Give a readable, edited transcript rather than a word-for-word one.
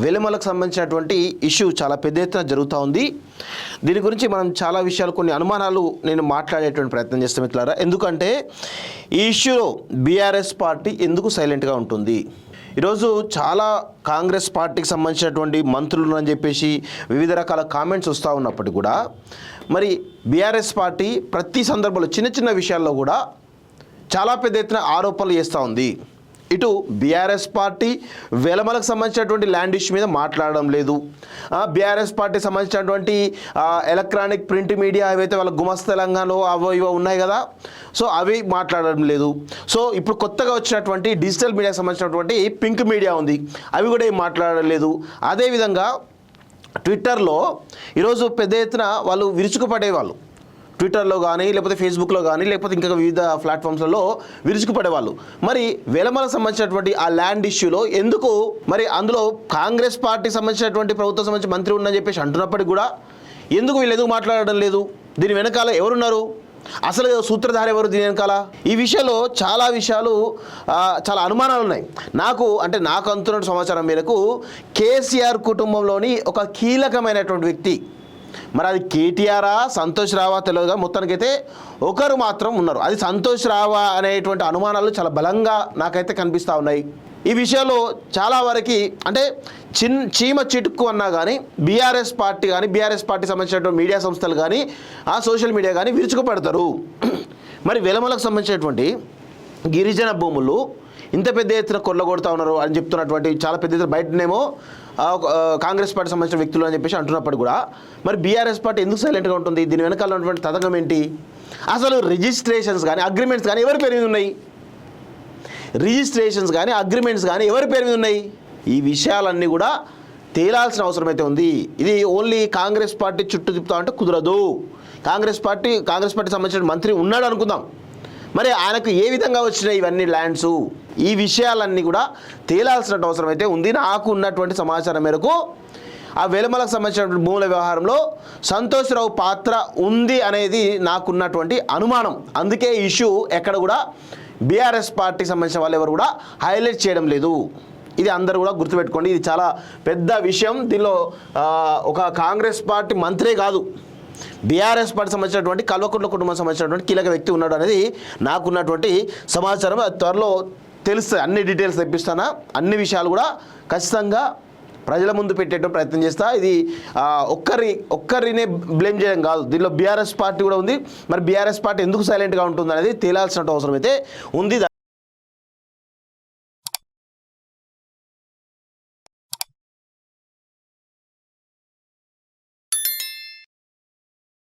వెలుమలకు సంబంధించినటువంటి ఇష్యూ చాలా పెద్ద ఎత్తున జరుగుతూ ఉంది. దీని గురించి మనం చాలా విషయాలు, కొన్ని అనుమానాలు నేను మాట్లాడేటువంటి ప్రయత్నం చేస్తాం మిత్రులారా. ఎందుకంటే ఈ ఇష్యూలో బీఆర్ఎస్ పార్టీ ఎందుకు సైలెంట్గా ఉంటుంది? ఈరోజు చాలా కాంగ్రెస్ పార్టీకి సంబంధించినటువంటి మంత్రులు అని చెప్పేసి వివిధ రకాల కామెంట్స్ వస్తూ ఉన్నప్పటికీ కూడా మరి బీఆర్ఎస్ పార్టీ ప్రతి సందర్భంలో చిన్న చిన్న విషయాల్లో కూడా చాలా పెద్ద ఎత్తున ఆరోపణలు చేస్తూ ఉంది. ఇటు బీఆర్ఎస్ పార్టీ వెలమలకు సంబంధించినటువంటి ల్యాండ్ ఇష్యూ మీద మాట్లాడడం లేదు. బీఆర్ఎస్ పార్టీ సంబంధించినటువంటి ఎలక్ట్రానిక్ ప్రింట్ మీడియా ఏవైతే వాళ్ళ గుమస్ తెలంగాణలో అవో ఇవో ఉన్నాయి కదా, సో అవి మాట్లాడడం లేదు. సో ఇప్పుడు కొత్తగా వచ్చినటువంటి డిజిటల్ మీడియాకి సంబంధించినటువంటి పింక్ మీడియా ఉంది, అవి కూడా ఏం మాట్లాడడం లేదు. అదేవిధంగా ట్విట్టర్లో ఈరోజు పెద్ద ఎత్తున వాళ్ళు విరుచుకుపడేవాళ్ళు, ట్విట్టర్లో కానీ లేకపోతే ఫేస్బుక్లో కానీ లేకపోతే ఇంకా వివిధ ప్లాట్ఫామ్స్లలో విరుచుకుపడేవాళ్ళు. మరి వెలమలకు సంబంధించినటువంటి ఆ ల్యాండ్ ఇష్యూలో ఎందుకు మరి అందులో కాంగ్రెస్ పార్టీకి సంబంధించినటువంటి ప్రభుత్వం సంబంధించిన మంత్రి ఉందని చెప్పేసి అంటున్నప్పటికీ కూడా వీళ్ళు ఎందుకు మాట్లాడడం లేదు? దీని వెనకాల ఎవరున్నారు? అసలు సూత్రధారి ఎవరు దీని వెనకాల? ఈ విషయంలో చాలా విషయాలు, చాలా అనుమానాలు ఉన్నాయి. నాకు అందుతున్న సమాచారం మేరకు కేసీఆర్ కుటుంబంలోని ఒక కీలకమైనటువంటి వ్యక్తి, మరి అది కేటీఆరా సంతోష్ రావా తెలియదుగా, మొత్తానికైతే ఒకరు మాత్రం ఉన్నారు. అది సంతోష్ రావా అనేటువంటి అనుమానాలు చాలా బలంగా నాకైతే కనిపిస్తూ ఉన్నాయి. ఈ విషయంలో చాలా వరకు చీమ చిటుక్కు అన్నా కానీ బీఆర్ఎస్ పార్టీ కానీ బీఆర్ఎస్ పార్టీ సంబంధించినటువంటి మీడియా సంస్థలు కానీ ఆ సోషల్ మీడియా కానీ విరుచుకుపడతారు. మరి వెలమలకు సంబంధించినటువంటి గిరిజన భూములు ఇంత పెద్ద ఎత్తున కొల్లగొడతా ఉన్నారు అని చెప్తున్నటువంటి చాలా పెద్ద ఎత్తున బయటనేమో కాంగ్రెస్ పార్టీ సంబంధించిన వ్యక్తులు అని చెప్పేసి అంటున్నప్పుడు కూడా మరి బీఆర్ఎస్ పార్టీ ఎందుకు సైలెంట్గా ఉంటుంది? దీని వెనకాల ఉన్నటువంటి తతంగం ఏంటి? అసలు రిజిస్ట్రేషన్స్ కానీ అగ్రిమెంట్స్ కానీ ఎవరి పేరు మీద ఉన్నాయి? రిజిస్ట్రేషన్స్ కానీ అగ్రిమెంట్స్ కానీ ఎవరి పేరు మీద ఉన్నాయి? ఈ విషయాలన్నీ కూడా తేలాల్సిన అవసరం అయితే ఉంది. ఇది ఓన్లీ కాంగ్రెస్ పార్టీ చుట్టూ తిప్పుతా అంటే కుదరదు. కాంగ్రెస్ పార్టీ సంబంధించిన మంత్రి ఉన్నాడు అనుకుందాం, మరి ఆయనకు ఏ విధంగా వచ్చినాయి ఇవన్నీ ల్యాండ్స్? ఈ విషయాలన్నీ కూడా తేలాల్సిన అవసరం అయితే ఉంది. నాకు ఉన్నటువంటి సమాచారం మేరకు ఆ వెలమలకు సంబంధించినటువంటి భూముల వ్యవహారంలో సంతోష్ రావు పాత్ర ఉంది అనేది నాకున్నటువంటి అనుమానం. అందుకే ఇష్యూ ఎక్కడ కూడా బీఆర్ఎస్ పార్టీకి సంబంధించిన వాళ్ళు ఎవరు కూడా హైలైట్ చేయడం లేదు. ఇది అందరూ కూడా గుర్తుపెట్టుకోండి, ఇది చాలా పెద్ద విషయం. దీనిలో ఒక కాంగ్రెస్ పార్టీ మంత్రే కాదు, బీఆర్ఎస్ పార్టీ సంబంధించినటువంటి కల్వకుంట్ల కుటుంబం సంబంధించినటువంటి కీలక వ్యక్తి ఉన్నాడు అనేది నాకున్నటువంటి సమాచారం. త్వరలో తెలుస్తుంది, అన్ని డీటెయిల్స్ తెప్పిస్తానా, అన్ని విషయాలు కూడా ఖచ్చితంగా ప్రజల ముందు పెట్టేట ప్రయత్నం చేస్తా. ఇది ఒక్కరినే బ్లేమ్ చేయడం కాదు, దీనిలో బీఆర్ఎస్ పార్టీ కూడా ఉంది. మరి బీఆర్ఎస్ పార్టీ ఎందుకు సైలెంట్గా ఉంటుంది అనేది తేలాల్సిన అవసరం అయితే ఉంది.